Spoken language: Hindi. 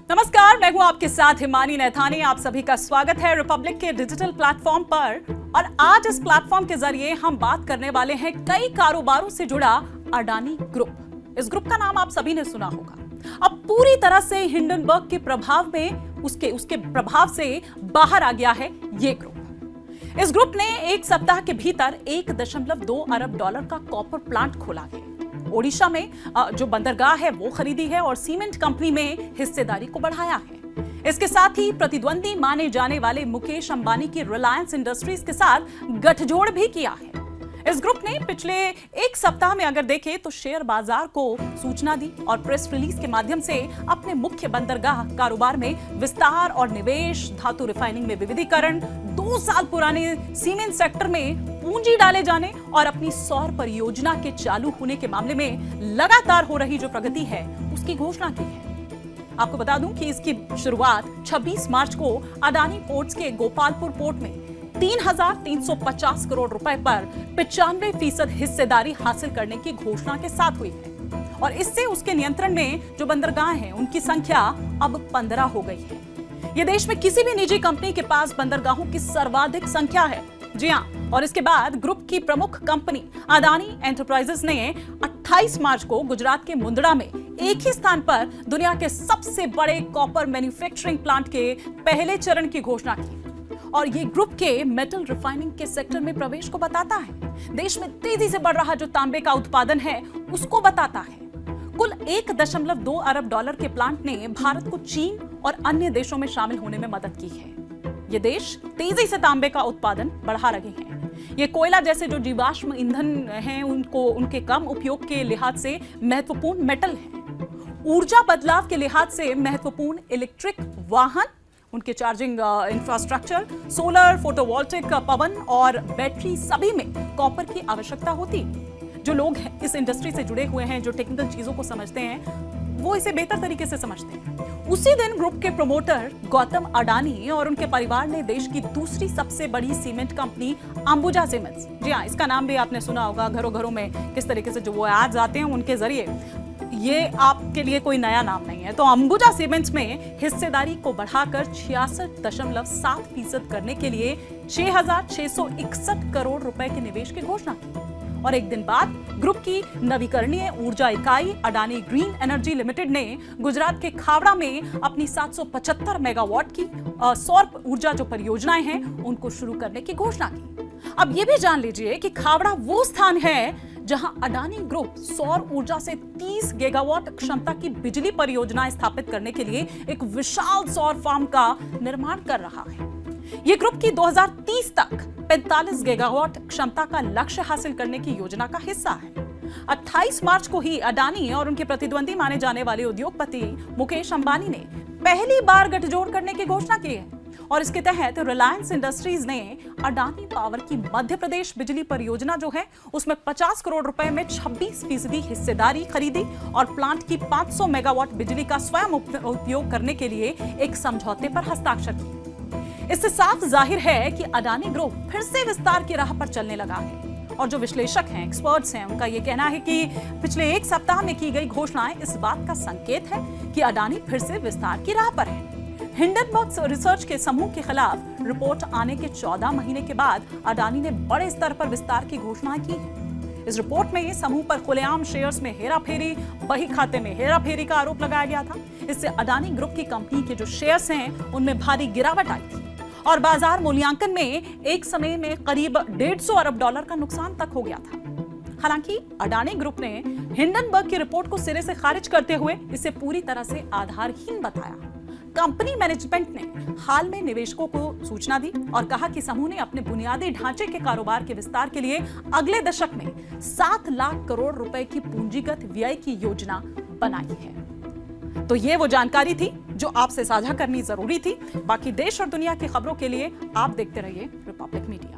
नमस्कार, मैं हूं आपके साथ हिमानी नैथानी। आप सभी का स्वागत है रिपब्लिक के डिजिटल प्लेटफॉर्म पर। और आज इस प्लेटफॉर्म के जरिए हम बात करने वाले हैं कई कारोबारों से जुड़ा अडानी ग्रुप। इस ग्रुप का नाम आप सभी ने सुना होगा। अब पूरी तरह से हिंडनबर्ग के प्रभाव में उसके प्रभाव से बाहर आ गया है ये ग्रुप। इस ग्रुप ने एक सप्ताह के भीतर 1.2 अरब डॉलर का कॉपर प्लांट खोला है। ओडिशा में जो बंदरगाह है वो खरीदी है और सीमेंट कंपनी में हिस्सेदारी को बढ़ाया है। इसके साथ ही प्रतिद्वंदी माने जाने वाले मुकेश अंबानी की रिलायंस इंडस्ट्रीज के साथ गठजोड़ भी किया है। इस ग्रुप ने पिछले एक सप्ताह में अगर देखें तो शेयर बाजार को सूचना दी और प्रेस रिलीज के माध्यम से अपने मुख्य बंदरगाह कारोबार में विस्तार और निवेश, धातु रिफाइनिंग में विविधीकरण, 2 साल पुराने सीमेंट सेक्टर में पूंजी डाले जाने और अपनी सौर परियोजना के चालू होने के मामले में लगातार हो रही जो प्रगति है उसकी घोषणा की है। आपको बता दूं कि इसकी शुरुआत 26 मार्च को अडानी पोर्ट्स के गोपालपुर पोर्ट में 3,350 करोड़ रुपए पर 95% हिस्सेदारी हासिल करने की घोषणा के साथ हुई है और इससे उसके नियंत्रण में जो बंदरगाह हैं उनकी संख्या अब 15 हो गई है। यह देश में किसी भी निजी कंपनी के पास बंदरगाहों की सर्वाधिक संख्या है। जी हां, और इसके बाद ग्रुप की प्रमुख कंपनी अडानी एंटरप्राइजेस ने 28 मार्च को गुजरात के मुंद्रा में एक ही स्थान पर दुनिया के सबसे बड़े कॉपर मैन्युफैक्चरिंग प्लांट के पहले चरण की घोषणा की और ये ग्रुप के मेटल रिफाइनिंग के सेक्टर में प्रवेश को बताता है। देश में तेजी से बढ़ रहा जो तांबे का उत्पादन है उसको बताता है। कुल 1.2 अरब डॉलर के प्लांट ने भारत को चीन और अन्य देशों में शामिल होने में मदद की है। ये देश तेजी से तांबे का उत्पादन बढ़ा रहे हैं। ये कोयला जैसे जो जीवाश्म ईंधन हैं उनके कम उपयोग के लिहाज से महत्वपूर्ण मेटल है। ऊर्जा बदलाव के लिहाज से महत्वपूर्ण इलेक्ट्रिक वाहन, उनके चार्जिंग इंफ्रास्ट्रक्चर, सोलर, फोटोवोल्टिक, पवन और बैटरी सभी में कॉपर की आवश्यकता होती है। जो लोग इस इंडस्ट्री से जुड़े हुए हैं, जो टेक्निकल चीजों को समझते हैं, वो इसे बेहतर तरीके से समझते हैं। उसी दिन ग्रुप के प्रमोटर गौतम अडानी और उनके परिवार ने देश की दूसरी सबसे बड़ी सीमेंट कंपनी अंबुजा सीमेंट्स, जी हाँ, इसका नाम भी आपने सुना होगा, घरों घरों में किस तरीके से जो वो एड्स आते हैं उनके जरिए, ये आपके लिए कोई नया नाम नहीं है। तो अंबुजा सीमेंट्स में हिस्सेदारी को बढ़ाकर 66.7% करने के लिए 6,661 करोड़ रुपए के निवेश की घोषणा की और एक दिन बाद ग्रुप की नवीकरणीय ऊर्जा इकाई अडानी ग्रीन एनर्जी लिमिटेड ने गुजरात के खावड़ा में अपनी 775 मेगावाट की सौर ऊर्जा जो परियोजनाएं हैं उनको शुरू करने की घोषणा की। अब ये भी जान लीजिए कि खावड़ा वो स्थान है जहां अडानी ग्रुप सौर ऊर्जा से 30 गीगावाट क्षमता की बिजली परियोजनाएं स्थापित करने के लिए एक विशाल सौर फार्म का निर्माण कर रहा है। यह ग्रुप की 2030 तक 45 गीगावाट क्षमता का लक्ष्य हासिल करने की योजना का हिस्सा है। 28 मार्च को ही अडानी और उनके प्रतिद्वंदी माने जाने वाले उद्योगपति मुकेश अंबानी ने पहली बार गठजोड़ करने की घोषणा की है और इसके तहत रिलायंस इंडस्ट्रीज ने अडानी पावर की मध्य प्रदेश बिजली परियोजना जो है उसमें 50 करोड़ रुपए में 26% हिस्सेदारी खरीदी और प्लांट की 500 मेगावाट बिजली का स्वयं उपयोग करने के लिए एक समझौते पर हस्ताक्षर किए। इससे साफ जाहिर है कि अडानी ग्रुप फिर से विस्तार की राह पर चलने लगा है और जो विश्लेषक हैं, एक्सपर्ट्स हैं, उनका यह कहना है कि पिछले एक सप्ताह में की गई घोषणाएं इस बात का संकेत है कि अडानी फिर से विस्तार की राह पर है। हिंडनबर्ग रिसर्च के समूह के खिलाफ रिपोर्ट आने के 14 महीने के बाद अडानी ने बड़े स्तर पर विस्तार की घोषणा की है। इस रिपोर्ट में समूह पर खुलेआम शेयर्स में हेराफेरी, बही खाते में हेराफेरी का आरोप लगाया गया था। इससे अडानी ग्रुप की कंपनी के जो शेयर्स हैं उनमें भारी गिरावट आई थी और बाजार मूल्यांकन में एक समय में करीब 150 अरब डॉलर का नुकसान तक हो गया था। हालांकि अडानी ग्रुप ने हिंडनबर्ग की रिपोर्ट को सिरे से खारिज करते हुए इसे पूरी तरह से आधारहीन बताया। कंपनी मैनेजमेंट ने हाल में निवेशकों को सूचना दी और कहा कि समूह ने अपने बुनियादी ढांचे के कारोबार के विस्तार के लिए अगले दशक में 7 लाख करोड़ रुपए की पूंजीगत व्यय की योजना बनाई है। तो ये वो जानकारी थी जो आपसे साझा करनी जरूरी थी। बाकी देश और दुनिया की खबरों के लिए आप देखते रहिए रिपब्लिक मीडिया।